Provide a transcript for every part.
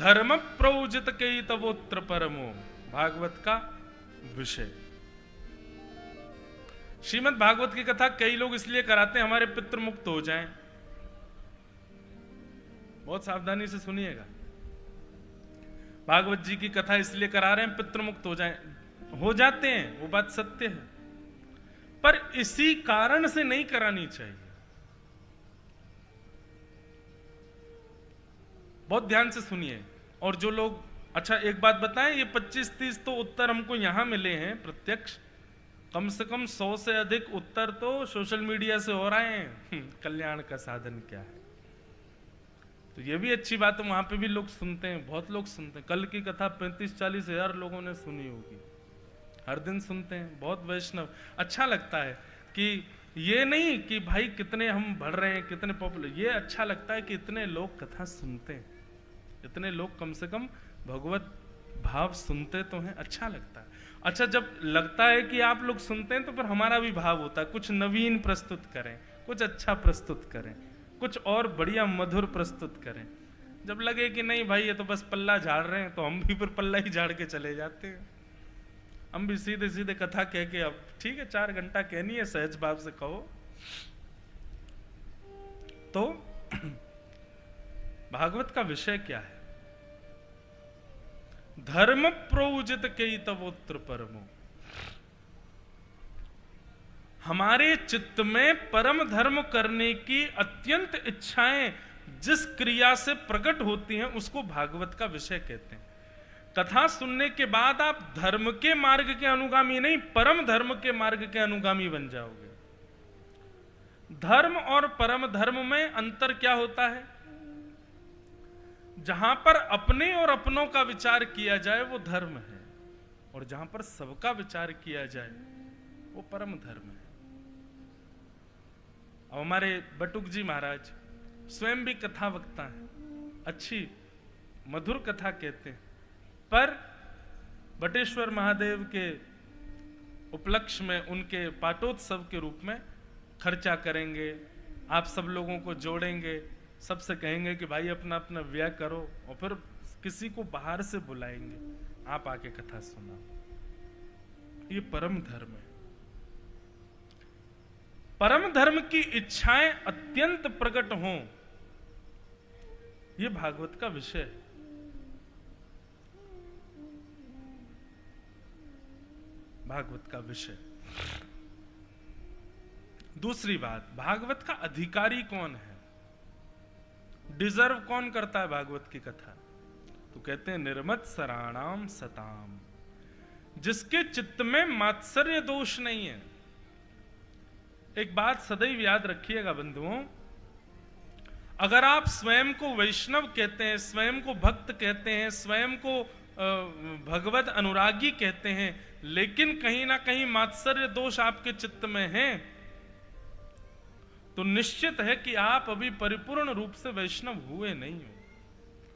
धर्म प्रौजित कई तवोत्र परमो, भागवत का विषय। श्रीमद् भागवत की कथा कई लोग इसलिए कराते हैं हमारे पितृ मुक्त हो जाएं। बहुत सावधानी से सुनिएगा। भागवत जी की कथा इसलिए करा रहे हैं पितृ मुक्त हो जाएं, हो जाते हैं, वो बात सत्य है, पर इसी कारण से नहीं करानी चाहिए। बहुत ध्यान से सुनिए। और जो लोग, अच्छा एक बात बताएं, ये 25-30 तो उत्तर हमको यहां मिले हैं प्रत्यक्ष, कम से कम 100 से अधिक उत्तर तो सोशल मीडिया से हो रहे हैं। कल्याण का साधन क्या है, तो ये भी अच्छी बात है, वहां पे भी लोग सुनते हैं, बहुत लोग सुनते हैं। कल की कथा 35-40 हजार लोगों ने सुनी होगी, हर दिन सुनते हैं, बहुत वैष्णव। अच्छा लगता है कि ये नहीं कि भाई कितने हम बढ़ रहे हैं, कितने पॉपुलर, ये अच्छा लगता है कि इतने लोग कथा सुनते हैं, इतने लोग कम से कम भगवत भाव सुनते तो हैं, अच्छा लगता है। अच्छा, जब लगता है कि आप लोग सुनते हैं तो फिर हमारा भी भाव होता है कुछ नवीन प्रस्तुत करें, कुछ अच्छा प्रस्तुत करें, कुछ और बढ़िया मधुर प्रस्तुत करें। जब लगे कि नहीं भाई ये तो बस पल्ला झाड़ रहे हैं, तो हम भी फिर पल्ला ही झाड़ के चले जाते हैं। हम भी सीधे सीधे कथा कह के, अब ठीक है 4 घंटा कहनी है, सहज भाव से कहो। तो भागवत का विषय क्या है? धर्म प्रोजित कई तवोत्र परमो। हमारे चित्त में परम धर्म करने की अत्यंत इच्छाएं जिस क्रिया से प्रकट होती हैं उसको भागवत का विषय कहते हैं। कथा सुनने के बाद आप धर्म के मार्ग के अनुगामी नहीं, परम धर्म के मार्ग के अनुगामी बन जाओगे। धर्म और परम धर्म में अंतर क्या होता है? जहां पर अपने और अपनों का विचार किया जाए वो धर्म है, और जहां पर सबका विचार किया जाए वो परम धर्म है। अब हमारे बटुक जी महाराज स्वयं भी कथा वक्ता है, अच्छी मधुर कथा कहते हैं, पर बटेश्वर महादेव के उपलक्ष्य में उनके पाटोत्सव के रूप में खर्चा करेंगे, आप सब लोगों को जोड़ेंगे, सबसे कहेंगे कि भाई अपना अपना व्यय करो, और फिर किसी को बाहर से बुलाएंगे, आप आके कथा सुनाओ। ये परम धर्म है। परम धर्म की इच्छाएं अत्यंत प्रकट हों, ये भागवत का विषय है। भागवत का विषय। दूसरी बात, भागवत का अधिकारी कौन है? डिजर्व कौन करता है भागवत की कथा? तो कहते हैं निर्मत्सराणाम सताम, जिसके चित्त में मात्सर्य दोष नहीं है। एक बात सदैव याद रखिएगा बंधुओं, अगर आप स्वयं को वैष्णव कहते हैं, स्वयं को भक्त कहते हैं, स्वयं को भगवत अनुरागी कहते हैं, लेकिन कहीं ना कहीं मात्सर्य दोष आपके चित्त में है, तो निश्चित है कि आप अभी परिपूर्ण रूप से वैष्णव हुए नहीं हो।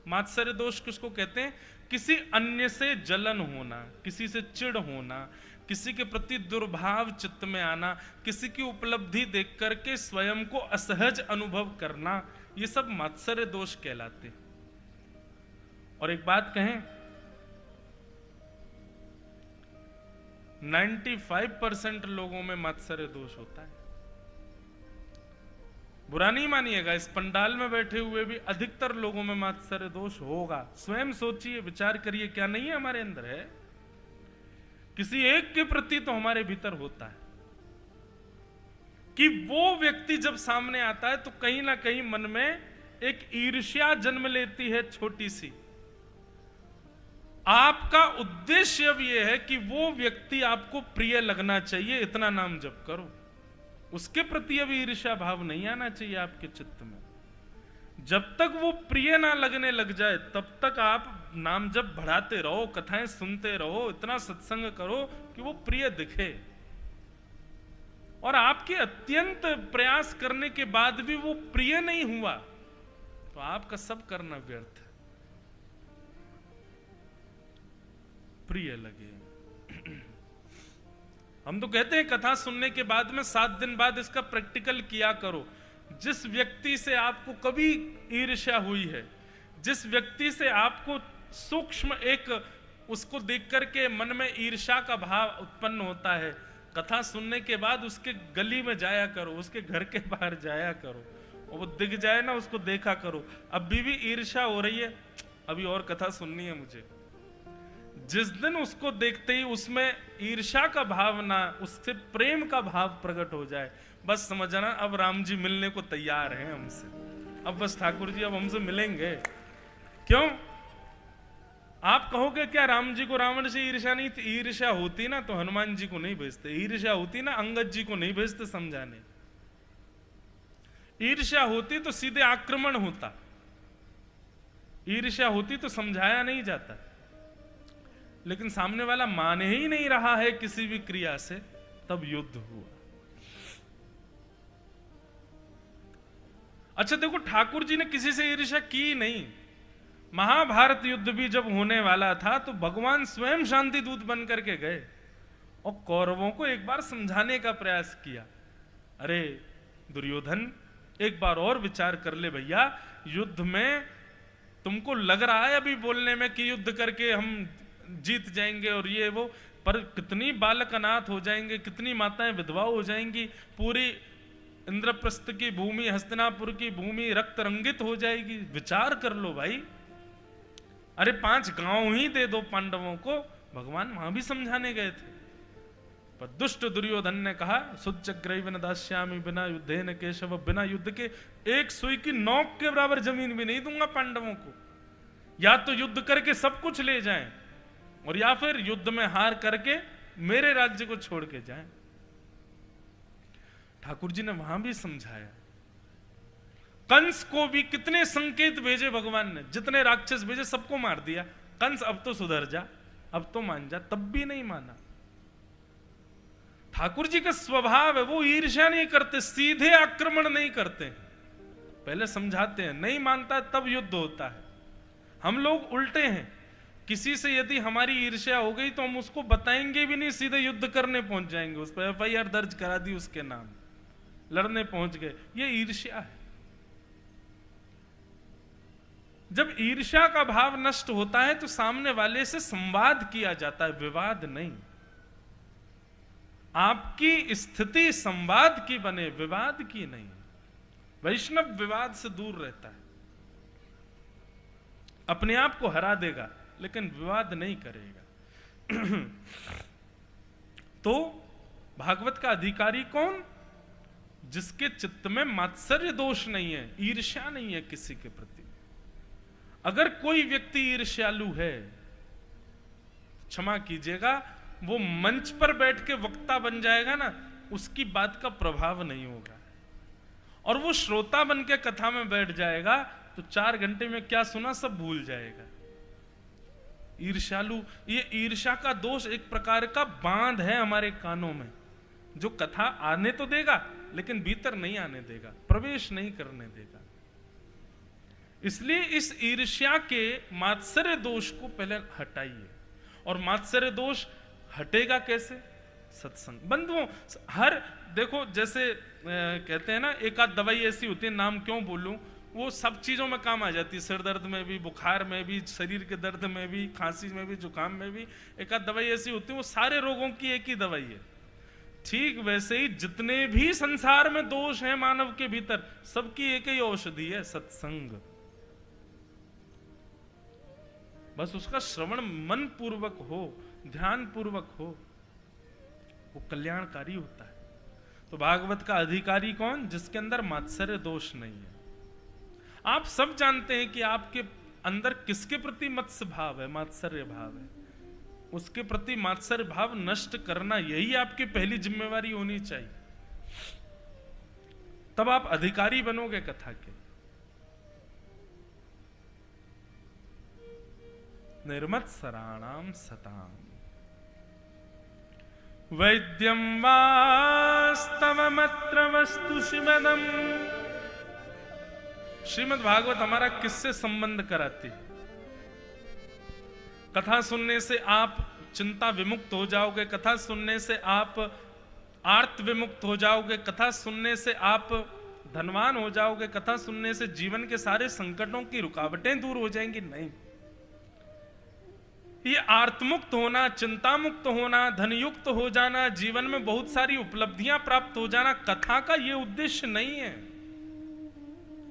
मात्सर्य दोष किसको कहते हैं? किसी अन्य से जलन होना, किसी से चिढ़ होना, किसी के प्रति दुर्भाव चित्त में आना, किसी की उपलब्धि देख करके स्वयं को असहज अनुभव करना, ये सब मात्सर्य दोष कहलाते। और एक बात कहें, 95% लोगों में मात्सर्य दोष होता है। बुरा नहीं मानिएगा, इस पंडाल में बैठे हुए भी अधिकतर लोगों में मात्सर्य दोष होगा। स्वयं सोचिए, विचार करिए, क्या नहीं है हमारे अंदर? है किसी एक के प्रति तो हमारे भीतर होता है कि वो व्यक्ति जब सामने आता है तो कहीं ना कहीं मन में एक ईर्ष्या जन्म लेती है, छोटी सी। आपका उद्देश्य अब यह है कि वो व्यक्ति आपको प्रिय लगना चाहिए, इतना नाम जप करो। उसके प्रति अभी ईर्ष्या भाव नहीं आना चाहिए आपके चित्त में। जब तक वो प्रिय ना लगने लग जाए तब तक आप नाम जप बढ़ाते रहो, कथाएं सुनते रहो, इतना सत्संग करो कि वो प्रिय दिखे। और आपके अत्यंत प्रयास करने के बाद भी वो प्रिय नहीं हुआ तो आपका सब करना व्यर्थ है। प्रिय लगे। हम तो कहते हैं कथा सुनने के बाद में 7 दिन बाद इसका प्रैक्टिकल किया करो। जिस व्यक्ति से आपको कभी ईर्ष्या हुई है, जिस व्यक्ति से आपको सूक्ष्म एक उसको देख करके मन में ईर्ष्या का भाव उत्पन्न होता है, कथा सुनने के बाद उसके गली में जाया करो, उसके घर के बाहर जाया करो, और वो दिख जाए ना उसको देखा करो। अभी भी ईर्ष्या हो रही है, अभी और कथा सुननी है मुझे। जिस दिन उसको देखते ही उसमें ईर्ष्या का भाव ना, उससे प्रेम का भाव प्रकट हो जाए, बस समझना अब राम जी मिलने को तैयार हैं हमसे, अब बस ठाकुर जी अब हमसे मिलेंगे। क्यों? आप कहोगे क्या राम जी को रावण से ईर्ष्या नहीं थी? ईर्ष्या होती ना तो हनुमान जी को नहीं भेजते, ईर्ष्या होती ना अंगद जी को नहीं भेजते समझाने, ईर्ष्या होती तो सीधे आक्रमण होता, ईर्ष्या होती तो समझाया नहीं जाता। लेकिन सामने वाला मान ही नहीं रहा है किसी भी क्रिया से, तब युद्ध हुआ। अच्छा देखो, ठाकुर जी ने किसी से ईर्ष्या की नहीं। महाभारत युद्ध भी जब होने वाला था तो भगवान स्वयं शांति दूत बन करके गए और कौरवों को एक बार समझाने का प्रयास किया, अरे दुर्योधन एक बार और विचार कर ले भैया, युद्ध में तुमको लग रहा है अभी बोलने में कि युद्ध करके हम जीत जाएंगे और ये वो, पर कितनी बालक अनाथ हो जाएंगे, कितनी माताएं विधवा हो जाएंगी, पूरी इंद्रप्रस्थ की भूमि, हस्तिनापुर की भूमि रक्त रंगित हो जाएगी, विचार कर लो भाई। अरे 5 गांव ही दे दो पांडवों को, भगवान वहां भी समझाने गए थे। पर दुष्ट दुर्योधन ने कहा, सुचग्रैव न दास्यामि बिना युद्धे न केशव, बिना युद्ध के एक सुई की नोक के बराबर जमीन भी नहीं दूंगा पांडवों को। या तो युद्ध करके सब कुछ ले जाएं और या फिर युद्ध में हार करके मेरे राज्य को छोड़ के जाएं। ठाकुर जी ने वहां भी समझाया। कंस को भी कितने संकेत भेजे भगवान ने, जितने राक्षस भेजे सबको मार दिया। कंस अब तो सुधर जा, अब तो मान जा, तब भी नहीं माना। ठाकुर जी का स्वभाव है, वो ईर्ष्या नहीं करते, सीधे आक्रमण नहीं करते, पहले समझाते हैं, नहीं मानता तब युद्ध होता है। हम लोग उल्टे हैं, किसी से यदि हमारी ईर्ष्या हो गई तो हम उसको बताएंगे भी नहीं, सीधे युद्ध करने पहुंच जाएंगे, उस पर FIR दर्ज करा दी उसके नाम, लड़ने पहुंच गए। ये ईर्ष्या है। जब ईर्ष्या का भाव नष्ट होता है तो सामने वाले से संवाद किया जाता है, विवाद नहीं। आपकी स्थिति संवाद की बने, विवाद की नहीं। वैष्णव विवाद से दूर रहता है, अपने आप को हरा देगा लेकिन विवाद नहीं करेगा। तो भागवत का अधिकारी कौन? जिसके चित्त में मात्सर्य दोष नहीं है, ईर्ष्या नहीं है किसी के प्रति। अगर कोई व्यक्ति ईर्ष्यालु है, क्षमा कीजिएगा, वो मंच पर बैठ के वक्ता बन जाएगा ना, उसकी बात का प्रभाव नहीं होगा। और वो श्रोता बन के कथा में बैठ जाएगा तो 4 घंटे में क्या सुना सब भूल जाएगा। ईर्ष्यालु, ये ईर्ष्या का दोष एक प्रकार का बांध है हमारे कानों में, जो कथा आने तो देगा लेकिन भीतर नहीं आने देगा, प्रवेश नहीं करने देगा। इसलिए इस ईर्ष्या के मात्सर्य दोष को पहले हटाइए। और मात्सर्य दोष हटेगा कैसे? सत्संग। बंधुओं, हर देखो जैसे कहते हैं ना, एक आध दवाई ऐसी होती है, नाम क्यों बोलूं, वो सब चीजों में काम आ जाती है, सिर दर्द में भी, बुखार में भी, शरीर के दर्द में भी, खांसी में भी, जुकाम में भी। एक आध दवाई ऐसी होती है, वो सारे रोगों की एक ही दवाई है। ठीक वैसे ही जितने भी संसार में दोष हैं मानव के भीतर, सबकी एक ही औषधि है, सत्संग। बस उसका श्रवण मन पूर्वक हो, ध्यान पूर्वक हो, वो कल्याणकारी होता है। तो भागवत का अधिकारी कौन? जिसके अंदर मात्सर्य दोष नहीं है। आप सब जानते हैं कि आपके अंदर किसके प्रति मत्स्य भाव है, मात्सर्य भाव है। उसके प्रति मात्सर्य भाव नष्ट करना, यही आपकी पहली जिम्मेवारी होनी चाहिए। तब आप अधिकारी बनोगे कथा के। निर्मत्सराणाम सताम वैद्यम वास्तवमत्र वस्तु श्रीमदम। श्रीमद् भागवत हमारा किससे संबंध कराती है? कथा सुनने से आप चिंता विमुक्त हो जाओगे, कथा सुनने से आप आर्त विमुक्त हो जाओगे, कथा सुनने से आप धनवान हो जाओगे, कथा सुनने से जीवन के सारे संकटों की रुकावटें दूर हो जाएंगी, नहीं। ये आर्तमुक्त होना, चिंता मुक्त होना, धनयुक्त हो जाना, जीवन में बहुत सारी उपलब्धियां प्राप्त हो जाना, कथा का ये उद्देश्य नहीं है।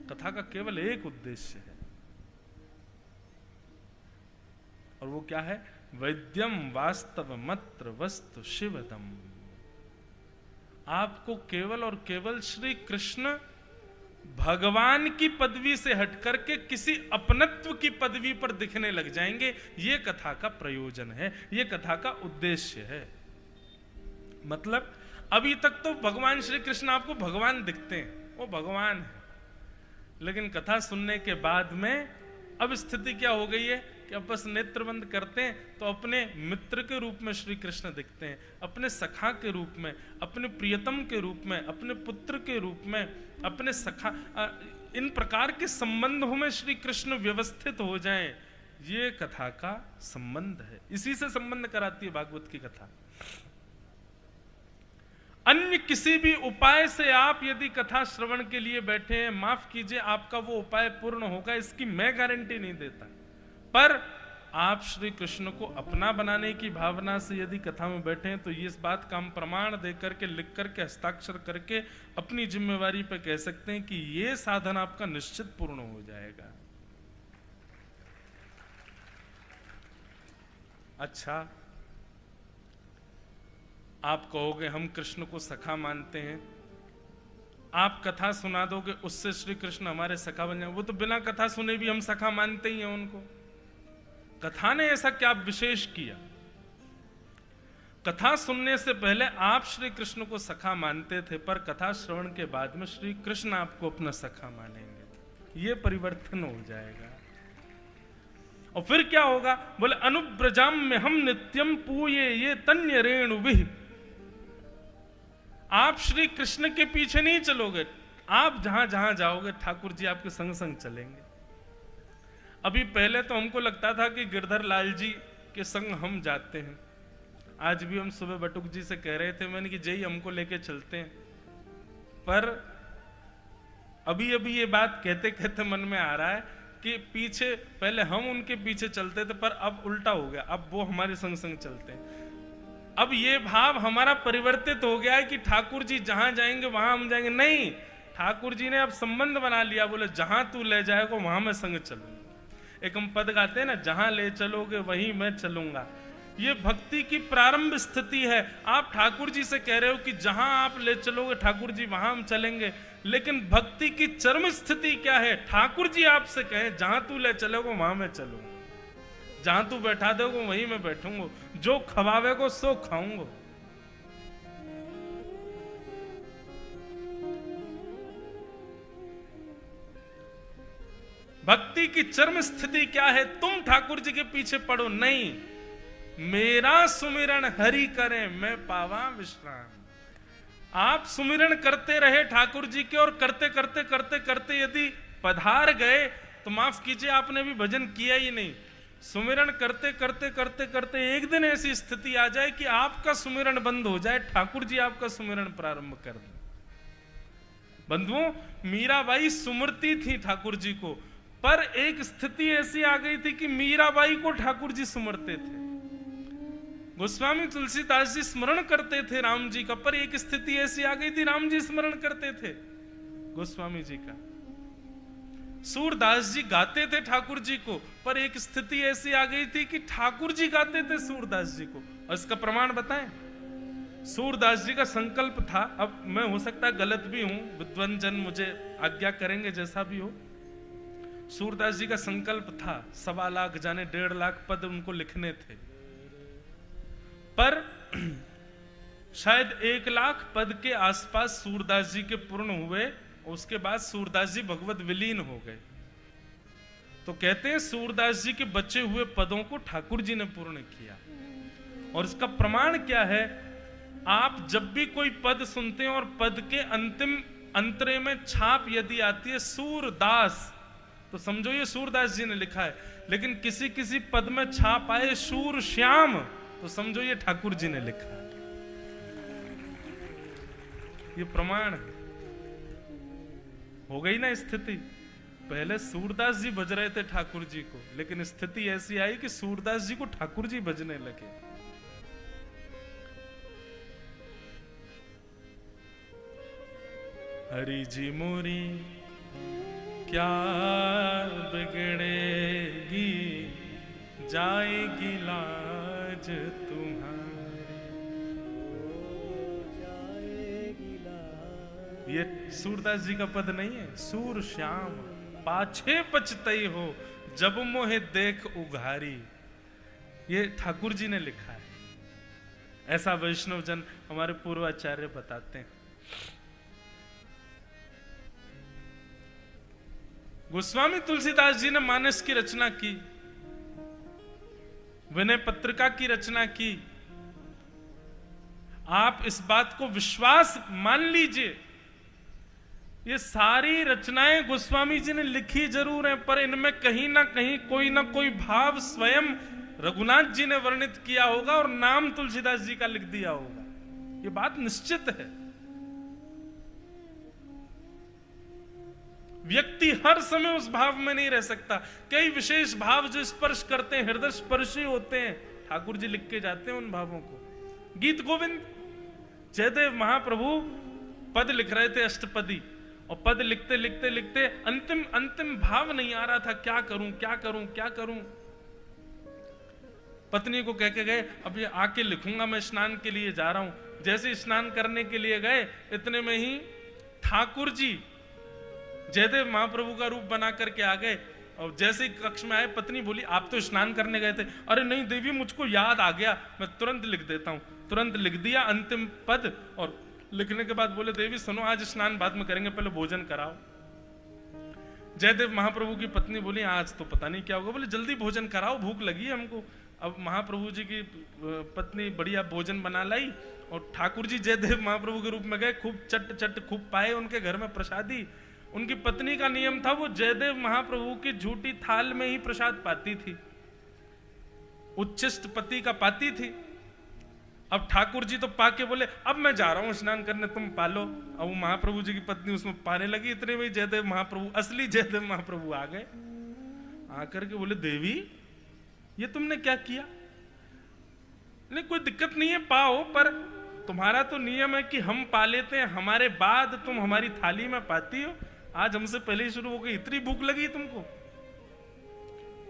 कथा का केवल एक उद्देश्य है, और वो क्या है? वैद्यम वास्तव मत्र वस्तु शिवदम। आपको केवल और केवल श्री कृष्ण भगवान की पदवी से हटकर के किसी अपनत्व की पदवी पर दिखने लग जाएंगे। ये कथा का प्रयोजन है, ये कथा का उद्देश्य है। मतलब अभी तक तो भगवान श्री कृष्ण आपको भगवान दिखते हैं, वो भगवान है, लेकिन कथा सुनने के बाद में अब स्थिति क्या हो गई है कि अब बस नेत्र बंद करते हैं तो अपने मित्र के रूप में श्री कृष्ण दिखते हैं, अपने सखा के रूप में, अपने प्रियतम के रूप में, अपने पुत्र के रूप में, अपने सखा, इन प्रकार के संबंधों में श्री कृष्ण व्यवस्थित हो जाएं। ये कथा का संबंध है, इसी से संबंध कराती है भागवत की कथा। अन्य किसी भी उपाय से आप यदि कथा श्रवण के लिए बैठे हैं, माफ कीजिए, आपका वो उपाय पूर्ण होगा इसकी मैं गारंटी नहीं देता, पर आप श्री कृष्ण को अपना बनाने की भावना से यदि कथा में बैठे हैं तो ये इस बात का हम प्रमाण दे करके, लिख करके, हस्ताक्षर करके अपनी जिम्मेवारी पर कह सकते हैं कि ये साधन आपका निश्चित पूर्ण हो जाएगा। अच्छा, आप कहोगे हम कृष्ण को सखा मानते हैं, आप कथा सुना दोगे उससे श्री कृष्ण हमारे सखा बन जाएंगे। वो तो बिना कथा सुने भी हम सखा मानते ही हैं उनको। कथा ने ऐसा क्या विशेष किया? कथा सुनने से पहले आप श्री कृष्ण को सखा मानते थे, पर कथा श्रवण के बाद में श्री कृष्ण आपको अपना सखा मानेंगे। ये परिवर्तन हो जाएगा। और फिर क्या होगा? बोले अनुब्रजाम में हम नित्यम पूये ये तन्य रेणु विह। आप श्री कृष्ण के पीछे नहीं चलोगे, आप जहां जहां जाओगे ठाकुर जी आपके संग संग चलेंगे। अभी पहले तो हमको लगता था कि गिरधर लाल जी के संग हम जाते हैं। आज भी हम सुबह बटुक जी से कह रहे थे, मैंने कि जय हमको लेके चलते हैं, पर अभी अभी ये बात कहते कहते मन में आ रहा है कि पीछे पहले हम उनके पीछे चलते थे, पर अब उल्टा हो गया, अब वो हमारे संग संग चलते हैं। अब ये भाव हमारा परिवर्तित हो गया है कि ठाकुर जी जहां जाएंगे वहां हम जाएंगे। नहीं, ठाकुर जी ने अब संबंध बना लिया, बोले जहां तू ले जाएगा वहां मैं संग चलूंगा। एक हम पद गाते हैं ना, जहां ले चलोगे वहीं मैं चलूंगा। ये भक्ति की प्रारंभ स्थिति है। आप ठाकुर जी से कह रहे हो कि जहां आप ले चलोगे ठाकुर जी वहां हम चलेंगे, लेकिन भक्ति की चरम स्थिति क्या है? ठाकुर जी आपसे कहें जहां तू ले चलोगे वहां मैं चलूंगा, जहां तू बैठा दोगे वहीं मैं बैठूंगा, जो खवावे को सो खाऊंगा। भक्ति की चरम स्थिति क्या है? तुम ठाकुर जी के पीछे पड़ो नहीं, मेरा सुमिरन हरि करे मैं पावा विश्राम। आप सुमिरन करते रहे ठाकुर जी के, और करते करते करते करते यदि पधार गए तो माफ कीजिए आपने भी भजन किया ही नहीं। सुमिरन करते करते करते करते एक दिन ऐसी स्थिति आ जाए कि आपका सुमिरन बंद हो जाए, ठाकुर जी आपका सुमिरन प्रारंभ कर दें। बंधुओं, मीराबाई सुमरती थी ठाकुर जी को, पर एक स्थिति ऐसी आ गई थी कि मीराबाई को ठाकुर जी सुमरते थे। गोस्वामी तुलसीदास जी स्मरण करते थे राम जी का, पर एक स्थिति ऐसी आ गई थी राम जी स्मरण करते थे गोस्वामी जी का। सूरदास जी गाते थे ठाकुर जी को, पर एक स्थिति ऐसी आ गई थी कि ठाकुर जी गाते थे सूरदास जी को। और इसका प्रमाण बताएं, सूरदास जी का संकल्प था, अब मैं हो सकता है गलत भी हूं, विद्वान जन मुझे आज्ञा करेंगे जैसा भी हो। सूरदास जी का संकल्प था 1.25 लाख जाने 1.5 लाख पद उनको लिखने थे, पर शायद 1 लाख पद के आसपास सूरदास जी के पूर्ण हुए। उसके बाद सूरदास जी भगवत विलीन हो गए। तो कहते हैं सूरदास जी के बचे हुए पदों को ठाकुर जी ने पूर्ण किया। और इसका प्रमाण क्या है? आप जब भी कोई पद सुनते हैं और पद के अंतिम अंतरे में छाप यदि आती है सूरदास, तो समझो ये सूरदास जी ने लिखा है। लेकिन किसी किसी पद में छाप आए सूर श्याम, तो समझो ये ठाकुर जी ने लिखा है। ये प्रमाण है। हो गई ना स्थिति। पहले सूरदास जी भज रहे थे ठाकुर जी को, लेकिन स्थिति ऐसी आई कि सूरदास जी को ठाकुर जी भजने लगे। हरि जी मोरी क्या बिगड़ेगी, जाएगी लाज तुम्हारी। ये सूरदास जी का पद नहीं है। सूर श्याम पाछे पछतई हो, जब मोहे देख उघारी। ये ठाकुर जी ने लिखा है। ऐसा वैष्णव जन हमारे पूर्वाचार्य बताते हैं। गोस्वामी तुलसीदास जी ने मानस की रचना की, विनय पत्रिका की रचना की। आप इस बात को विश्वास मान लीजिए, ये सारी रचनाएं गोस्वामी जी ने लिखी जरूर हैं, पर इनमें कहीं ना कहीं कोई ना कोई भाव स्वयं रघुनाथ जी ने वर्णित किया होगा और नाम तुलसीदास जी का लिख दिया होगा। ये बात निश्चित है। व्यक्ति हर समय उस भाव में नहीं रह सकता। कई विशेष भाव जो स्पर्श करते हैं, हृदय स्पर्शी होते हैं, ठाकुर जी लिख के जाते हैं उन भावों को। गीत गोविंद जयदेव महाप्रभु पद लिख रहे थे अष्टपदी, और पद लिखते लिखते लिखते अंतिम भाव नहीं आ रहा था। क्या करूं क्या करूं क्या करूं। पत्नी को कह के गए, अब ये आके लिखूंगा, मैं स्नान के लिए जा रहा हूं। जैसे स्नान करने के लिए गए, इतने में ही ठाकुर जी जयदेव महाप्रभु का रूप बना करके आ गए। और जैसे ही कक्ष में आए, पत्नी बोली, आप तो स्नान करने गए थे। अरे नहीं देवी, मुझको याद आ गया, मैं तुरंत लिख देता हूं। तुरंत लिख दिया अंतिम पद, और लिखने के बाद बोले, देवी सुनो, आज स्नान बाद में करेंगे, पहले भोजन कराओ। जयदेव महाप्रभु की पत्नी बोली, आज तो पता नहीं क्या होगा। बोले जल्दी भोजन कराओ, भूख लगी है हमको। अब महाप्रभु जी की पत्नी बढ़िया भोजन बना लाई, और ठाकुर जी जयदेव महाप्रभु के रूप में गए, खूब चट खूब पाए उनके घर में प्रसादी। उनकी पत्नी का नियम था, वो जयदेव महाप्रभु की झूठी थाल में ही प्रसाद पाती थी, उच्छिष्ट पति का पाती थी। अब ठाकुर जी तो पाके बोले, अब मैं जा रहा हूं स्नान करने, तुम पालो। अब वो महाप्रभु जी की पत्नी उसमें पाने लगी। इतने में जयदेव महाप्रभु, असली जयदेव महाप्रभु आ गए। आकर के बोले, देवी ये तुमने क्या किया? नहीं कोई दिक्कत नहीं है, पाओ, पर तुम्हारा तो नियम है कि हम पा लेते हैं, हमारे बाद तुम हमारी थाली में पाती हो। आज हमसे पहले ही शुरू हो गई, इतनी भूख लगी तुमको?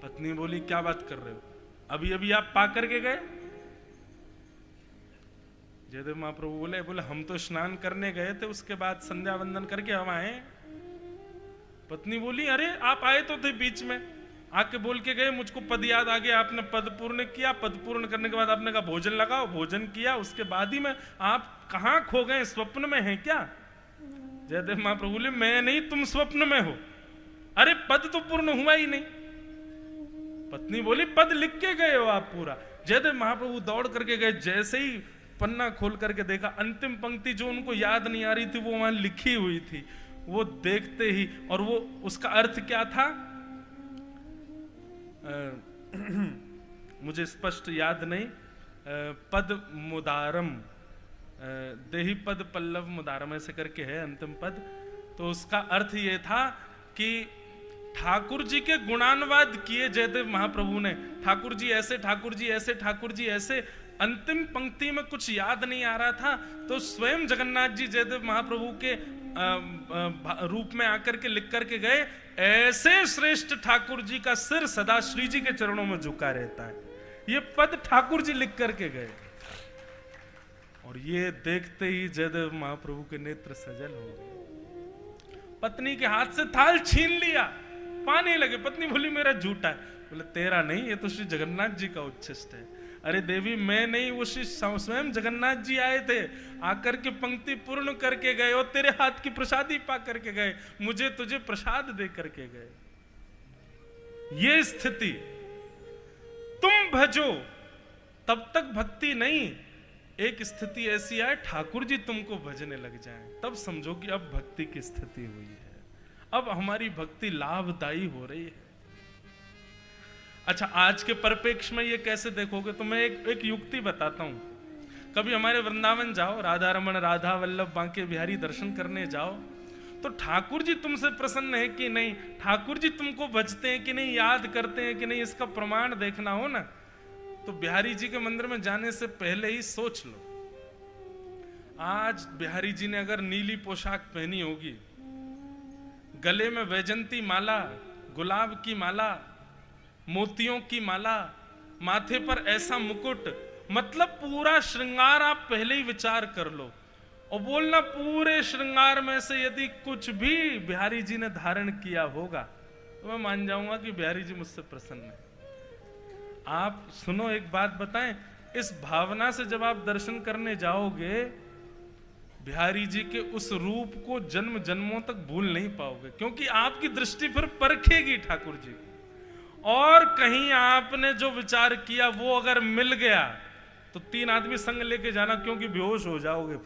पत्नी बोली, क्या बात कर रहे हो, अभी अभी आप पा करके गए? जयदेव महाप्रभु बोले हम तो स्नान करने गए थे, उसके बाद संध्या वंदन करके हम आए। पत्नी बोली, अरे आप आए तो थे बीच में, आके बोल के गए, मुझको पद याद आ गया, आपने पद पूर्ण किया। पद पूर्ण करने के बाद आपने कहा भोजन लगाओ, भोजन किया, उसके बाद ही में आप कहां खो गए, स्वप्न में हैं क्या? जयदेव महाप्रभु बोले, मैं नहीं, तुम स्वप्न में हो। अरे पद तो पूर्ण हुआ ही नहीं। पत्नी बोली, पद लिख के गए हो आप पूरा। जयदेव महाप्रभु दौड़ करके गए, जैसे ही पन्ना खोल करके देखा, अंतिम पंक्ति जो उनको याद नहीं आ रही थी वो वहां लिखी हुई थी। वो देखते ही, और वो उसका अर्थ क्या था मुझे स्पष्ट याद नहीं, पद मुदारम, देही पद पल्लव मुदारम ऐसे करके है अंतिम पद। तो उसका अर्थ ये था कि ठाकुर जी के गुणानुवाद किए जयदेव महाप्रभु ने, ठाकुर जी ऐसे, ठाकुर जी ऐसे, ठाकुर जी ऐसे। अंतिम पंक्ति में कुछ याद नहीं आ रहा था, तो स्वयं जगन्नाथ जी जयदेव महाप्रभु के रूप में आकर के लिख करके गए, ऐसे श्रेष्ठ ठाकुर जी का सिर सदा श्री जी के चरणों में झुका रहता है। ये पद ठाकुर जी लिख करके गए, और ये देखते ही जयदेव महाप्रभु के नेत्र सजल हो गए। पत्नी के हाथ से थाल छीन लिया, पाने लगे। पत्नी बोली, मेरा झूठा है। बोले, तेरा नहीं, ये तो श्री जगन्नाथ जी का उच्छिष्ट है। अरे देवी, मैं नहीं, वो श्री स्वयं जगन्नाथ जी आए थे, आकर के पंक्ति पूर्ण करके गए, और तेरे हाथ की प्रसादी पा करके गए, मुझे तुझे प्रसाद दे करके गए। ये स्थिति, तुम भजो तब तक भक्ति नहीं, एक स्थिति ऐसी आए ठाकुर जी तुमको भजने लग जाएं, तब समझो कि अब भक्ति की स्थिति हुई है, अब हमारी भक्ति लाभदायी हो रही है। अच्छा, आज के परिप्रेक्ष्य में ये कैसे देखोगे, तो मैं एक युक्ति बताता हूं। कभी हमारे वृंदावन जाओ, राधा रमन, राधा वल्लभ, बांके बिहारी दर्शन करने जाओ, तो ठाकुर जी तुमसे प्रसन्न है कि नहीं, ठाकुर जी तुमको बचते हैं कि नहीं, याद करते हैं कि नहीं, इसका प्रमाण देखना हो ना, तो बिहारी जी के मंदिर में जाने से पहले ही सोच लो। आज बिहारी जी ने अगर नीली पोशाक पहनी होगी, गले में वैजंती माला, गुलाब की माला, मोतियों की माला, माथे पर ऐसा मुकुट, मतलब पूरा श्रृंगार आप पहले ही विचार कर लो और बोलना पूरे श्रृंगार में से यदि कुछ भी बिहारी जी ने धारण किया होगा तो मैं मान जाऊंगा कि बिहारी जी मुझसे प्रसन्न है। आप सुनो, एक बात बताएं, इस भावना से जब आप दर्शन करने जाओगे, बिहारी जी के उस रूप को जन्म जन्मों तक भूल नहीं पाओगे, क्योंकि आपकी दृष्टि फिर परखेगी ठाकुर जी को। और कहीं आपने जो विचार किया वो अगर मिल गया तो 3 आदमी संग लेके जाना, क्योंकि बेहोश हो जाओगे।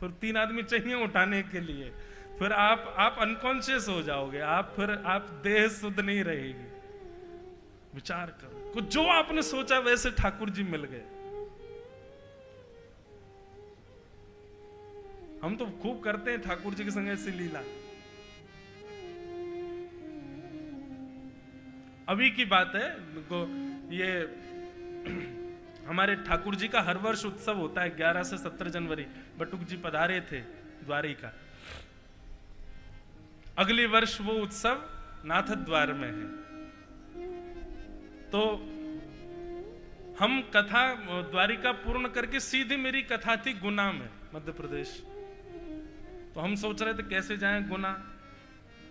फिर 3 आदमी चाहिए उठाने के लिए, फिर आप अनकॉन्शियस हो जाओगे, आप देह शुद्ध नहीं रहेगी। विचार करो, कुछ जो आपने सोचा वैसे ठाकुर जी मिल गए। हम तो खूब करते हैं ठाकुर जी के संग ऐसी लीला। अभी की बात है, ये हमारे ठाकुर जी का हर वर्ष उत्सव होता है 11 से 17 जनवरी। बटुक जी पधारे थे द्वारिका। अगले वर्ष वो उत्सव नाथ द्वार में है। तो हम कथा द्वारिका पूर्ण करके सीधे मेरी कथा थी गुना में, मध्य प्रदेश। तो हम सोच रहे थे कैसे जाएं गुना।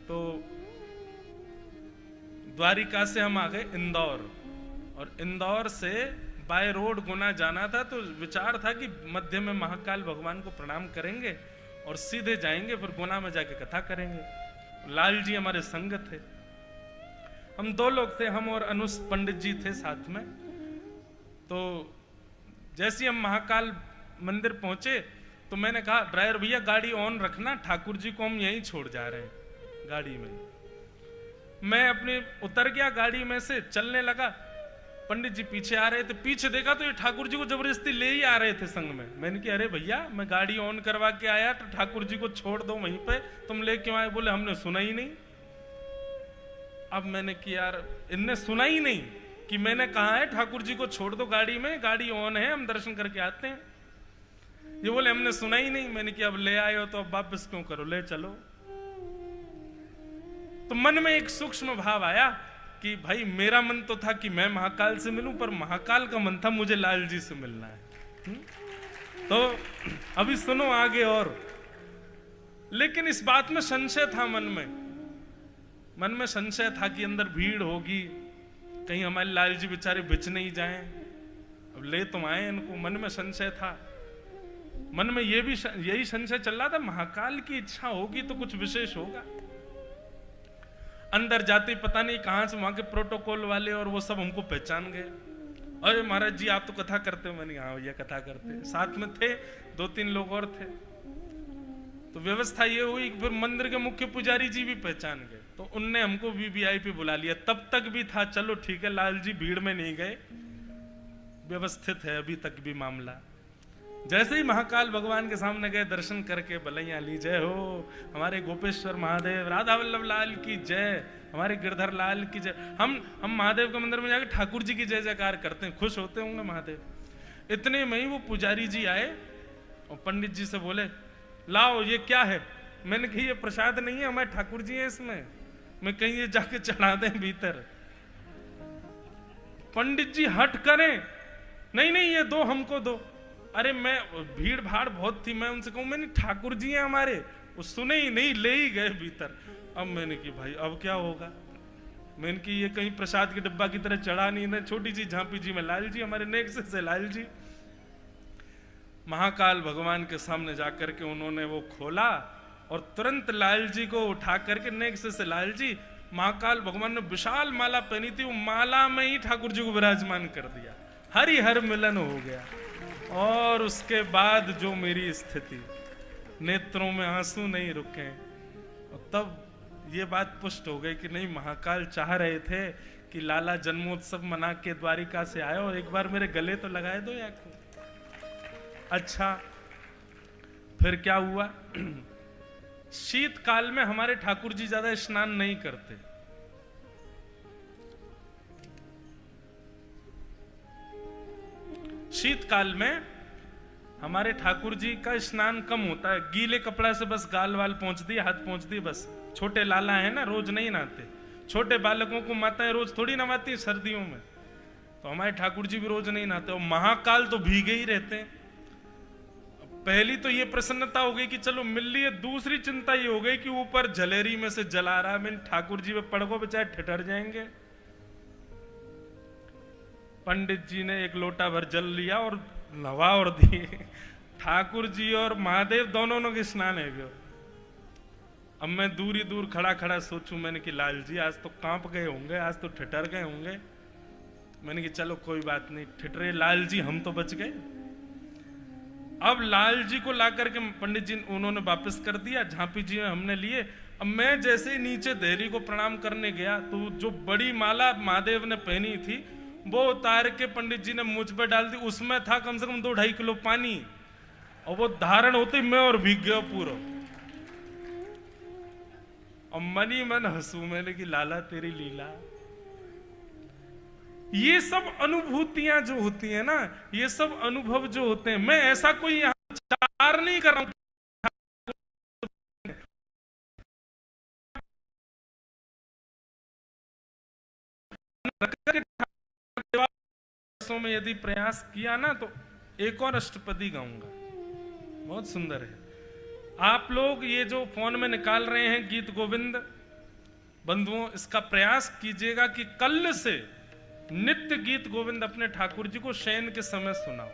तो द्वारिका से हम आ गए इंदौर, और इंदौर से बाय रोड गुना जाना था। तो विचार था कि मध्य में महाकाल भगवान को प्रणाम करेंगे और सीधे जाएंगे, फिर गुना में जाके कथा करेंगे। लाल जी हमारे संग थे, हम 2 लोग थे, हम और अनुस पंडित जी थे साथ में। तो जैसे ही हम महाकाल मंदिर पहुंचे तो मैंने कहा, ड्राइवर भैया गाड़ी ऑन रखना, ठाकुर जी को हम यहीं छोड़ जा रहे हैं गाड़ी में। मैं अपने उतर गया गाड़ी में से, चलने लगा। पंडित जी पीछे आ रहे थे, पीछे देखा तो ये ठाकुर जी को जबरदस्ती ले ही आ रहे थे संग में। मैंने कहा, अरे भैया मैं गाड़ी ऑन करवा के आया, तो ठाकुर जी को छोड़ दो वहीं पे, तुम ले क्यों आए? बोले हमने सुना ही नहीं। अब मैंने किया, यार इनने सुना ही नहीं कि मैंने कहा है ठाकुर जी को छोड़ दो गाड़ी में, गाड़ी ऑन है, हम दर्शन करके आते हैं। ये बोले हमने सुना ही नहीं। मैंने किया, अब ले आए हो तो अब वापस क्यों करो, ले चलो। तो मन में एक सूक्ष्म भाव आया कि भाई मेरा मन तो था कि मैं महाकाल से मिलूं, पर महाकाल का मन था मुझे लाल जी से मिलना है। तो अभी सुनो आगे और। लेकिन इस बात में संशय था, मन में संशय था कि अंदर भीड़ होगी, कहीं हमारे लाल जी बेचारे बिच नहीं जाएं। अब ले तुम आए इनको, मन में संशय था। मन में यही संशय चल रहा था, महाकाल की इच्छा होगी तो कुछ विशेष होगा। अंदर जाते पता नहीं कहां से वहां के प्रोटोकॉल वाले और वो सब हमको पहचान गए। अरे महाराज जी आप तो कथा करते हो। मैंने हाँ भैया कथा करते। साथ में थे 2-3 लोग और थे। तो व्यवस्था ये हुई कि फिर मंदिर के मुख्य पुजारी जी भी पहचान गए, तो उनने हमको वीवीआईपी बुला लिया। तब तक भी था चलो ठीक है, लाल जी भीड़ में नहीं गए, व्यवस्थित है अभी तक भी मामला। जैसे ही महाकाल भगवान के सामने गए, दर्शन करके बलैया ली, जय हो हमारे गोपेश्वर महादेव, राधा वल्लभ लाल की जय, हमारे गिरधर लाल की जय। हम महादेव के मंदिर में जाकर ठाकुर जी की जय जयकार करते हैं, खुश होते होंगे महादेव। इतने में ही वो पुजारी जी आए और पंडित जी से बोले, लाओ ये क्या है? मैंने कहा ये प्रसाद नहीं है, हमारे ठाकुर जी है इसमें, मैं कहीं ये जाके चढ़ा दें भीतर। पंडित जी हट करें, नहीं नहीं ये दो, हमको दो। अरे मैं भीड़ भाड़ बहुत थी, मैं उनसे कहूं मैंने ठाकुर जी हैं हमारे, वो सुने ही नहीं, ले ही गए भीतर। अब मैंने की भाई अब क्या होगा, मैंने की ये कहीं प्रसाद के डिब्बा की तरह चढ़ा नहीं ना, छोटी सी झांपी जी में लाल जी, हमारे नेक्स्ट से लाल जी। महाकाल भगवान के सामने जाकर के उन्होंने वो खोला और तुरंत लाल जी को उठा करके नेक्स्ट से लाल जी, महाकाल भगवान ने विशाल माला पहनी थी, वो माला में ही ठाकुर जी को विराजमान कर दिया। हरि हर मिलन हो गया। और उसके बाद जो मेरी स्थिति, नेत्रों में आंसू नहीं रुके। और तब ये बात पुष्ट हो गई कि नहीं, महाकाल चाह रहे थे कि लाला जन्मोत्सव मना के द्वारिका से आए और एक बार मेरे गले तो लगाए दो या को। अच्छा फिर क्या हुआ, शीतकाल में हमारे ठाकुर जी ज्यादा स्नान नहीं करते। शीतकाल में हमारे ठाकुर जी का स्नान कम होता है। गीले कपड़ा से बस गाल वाल पहुंच दिए, हाथ पहुंच दिए बस। छोटे लाला है ना, रोज नहीं नहाते। छोटे बालकों को माताएं रोज थोड़ी नहाती है सर्दियों में, तो हमारे ठाकुर जी भी रोज नहीं नहाते। और महाकाल तो भीगे ही रहते हैं। पहली तो ये प्रसन्नता हो गई कि चलो मिल लिए, दूसरी चिंता ये हो गई कि ऊपर जलेरी में से जला रहा है। ठाकुर जी में पड़गो बेचारे ठिठर जाएंगे। पंडित जी ने एक लोटा भर जल लिया और नवा और दिए। ठाकुर जी और महादेव दोनों ने स्नान है गयो। अब मैं दूर ही दूर खड़ा खड़ा सोचूं, मैंने कि लाल जी आज तो कांप गए होंगे, आज तो ठिठर गए होंगे। मैंने कि चलो कोई बात नहीं, ठिठरे लाल जी, हम तो बच गए। अब लाल जी को ला करके पंडित जी उन्होंने वापस कर दिया, झांपी जी हमने लिए। अब मैं जैसे ही नीचे देहरी को प्रणाम करने गया तो जो बड़ी माला महादेव ने पहनी थी वो उतार के पंडित जी ने मुझ पर डाल दी। उसमें था कम से कम 2-2.5 किलो पानी, और वो धारण होते मैं और भीग गया पूरा। और मन ही मन हंसू, मैंने कि लाला तेरी लीला। ये सब अनुभूतियां जो होती है ना, ये सब अनुभव जो होते हैं, मैं ऐसा कोई यहां विचार नहीं कर रहा हूं में यदि प्रयास किया ना तो एक और अष्टपदी गाऊंगा, बहुत सुंदर है। आप लोग ये जो फोन में निकाल रहे हैं गीत गोविंद बंधुओं, इसका प्रयास कीजिएगा कि कल से नित्य गीत गोविंद अपने ठाकुर जी को शयन के समय सुनाओ।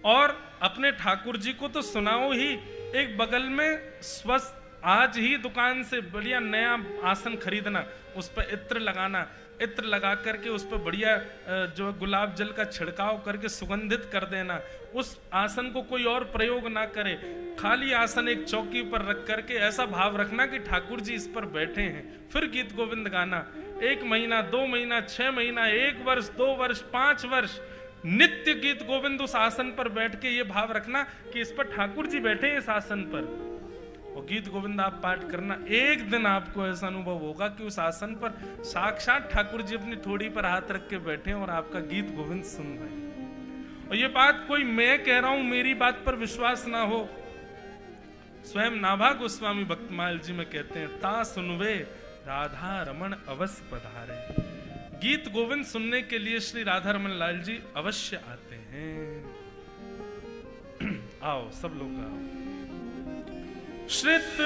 और अपने ठाकुर जी को तो सुनाओ ही, एक बगल में स्वस्थ आज ही दुकान से बढ़िया नया आसन खरीदना, उस पर इत्र लगाना, इत्र लगा करके उस पर बढ़िया जो गुलाब जल का छिड़काव करके सुगंधित कर देना। उस आसन को कोई और प्रयोग ना करे, खाली आसन एक चौकी पर रख करके ऐसा भाव रखना कि ठाकुर जी इस पर बैठे हैं। फिर गीत गोविंद गाना 1 महीना, 2 महीना, 6 महीना, 1 वर्ष, 2 वर्ष, 5 वर्ष नित्य गीत गोविंद उस आसन पर बैठ के ये भाव रखना कि इस पर ठाकुर जी बैठे हैं इस आसन पर। और गीत गोविंद आप पाठ करना, एक दिन आपको ऐसा अनुभव होगा कि उस आसन पर साक्षात ठाकुर जी अपनी ठोड़ी पर हाथ रख के बैठे और आपका गीत गोविंद सुन रहे हैं। और ये बात कोई मैं कह रहा हूं, मेरी बात पर विश्वास ना हो, स्वयं नाभा गोस्वामी भक्तमाल जी में कहते हैं, ता सुनवे राधा रमन अवश्य पधारे। गीत गोविंद सुनने के लिए श्री राधा रमन लाल जी अवश्य आते हैं। आओ सब लोग आओ। श्रित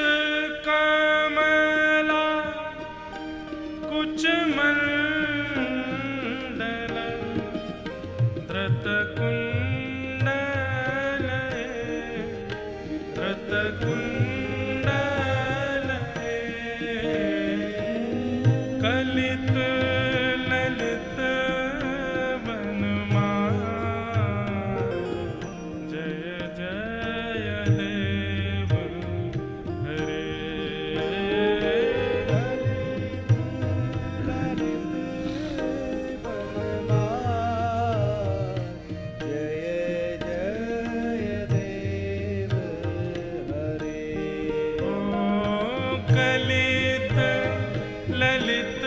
कमला कुच मंडल धृत कुंडल धृत कुंडल कलित ललित वनमाल जय जय देव हरे। ओ कलित ललित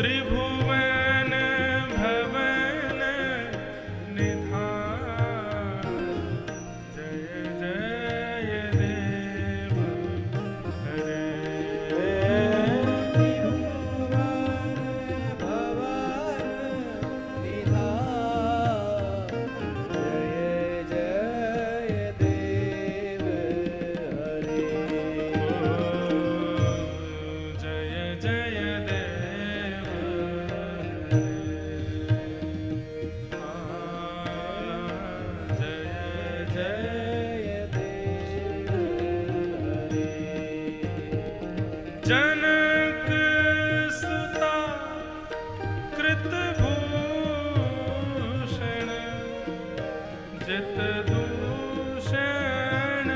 त्रिभुवन भवन निधान, जय जय देव हरे। जनक सुता कृत भूषण, जित दूषण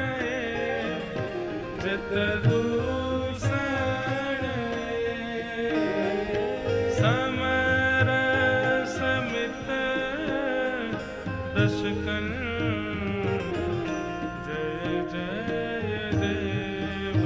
जित दूषण, समर समित दशकन, जय जय देव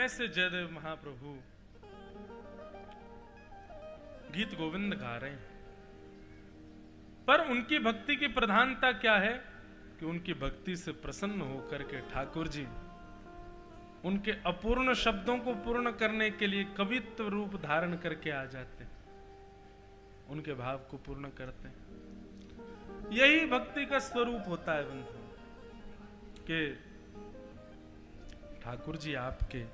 ऐसे जयदेव महाप्रभु गीत गोविंद गा रहे हैं, पर उनकी भक्ति की प्रधानता क्या है कि उनकी भक्ति से प्रसन्न होकर के ठाकुर जी उनके अपूर्ण शब्दों को पूर्ण करने के लिए कवित्व रूप धारण करके आ जाते, उनके भाव को पूर्ण करते हैं। यही भक्ति का स्वरूप होता है बंधु, कि ठाकुर जी आपके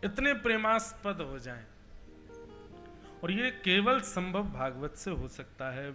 इतने प्रेमास्पद हो जाएं, और ये केवल संभव भागवत से हो सकता है।